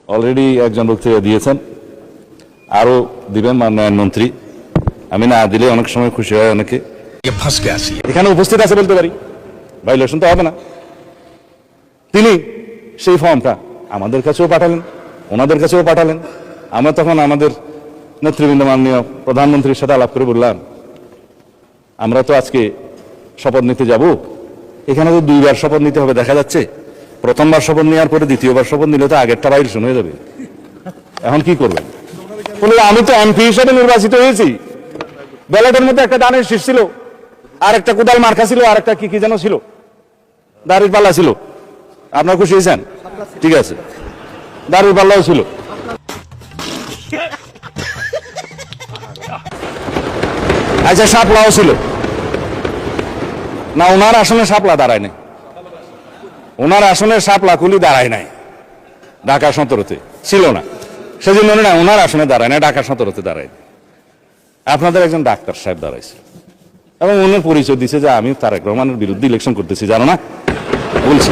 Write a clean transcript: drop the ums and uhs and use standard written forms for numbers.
Already একজন বক্তৃতা দিয়েছেন, আরো দিবেন মাননীয় মন্ত্রী। আমি না দিলে অনেক সময় খুশি হয় অনেকে। এখানে উপস্থিত আছে বলতে পারি, ভাইলেশন তো হবে না। তিনি সেই ফর্মটা আমাদের কাছেও পাঠালেন, ওনাদের কাছেও পাঠালেন। আমরা তখন আমাদের নেতৃবৃন্দ মাননীয় প্রধানমন্ত্রীর সাথে আলাপ করে বললাম, আমরা তো আজকে শপথ নিতে যাব, এখানে তো 2বার শপথ নিতে হবে দেখা যাচ্ছে। প্রথমবার শপথ নেওয়ার পরে দ্বিতীয়বার শপথ নিলে তো আগেরটা ভাইলেশন হয়ে যাবে। এখন কি করবেন? বলে আমি তো এমপি হিসেবে নির্বাচিত হয়েছি, ব্যালটের মধ্যে একটা ধানের শীষ ছিল, আর একটা কোদাল মার্কা ছিল, আর একটা কি কি যেন ছিল, দাড়ির পাল্লা ছিল। আপনার খুশি হয়েছেন? ঠিক আছে, দাড়ির পাল্লাও ছিল। আচ্ছা, শাপলাও ছিল না? ওনার আসনে শাপলা দাঁড়ায় নাই, ওনার আসনের শাপলা কুলি দাঁড়ায় নাই, ঢাকা 17-তে ছিল না, সেজন্য না ওনার আসনে দাঁড়ায় না, ঢাকা 17-তে দাঁড়ায়। আপনাদের একজন ডাক্তার সাহেব দাঁড়াইছে এবং ওনার পরিচয় দিছে যে আমি তারেক রহমানের বিরুদ্ধে ইলেকশন করতেছি, জানো না? বলছি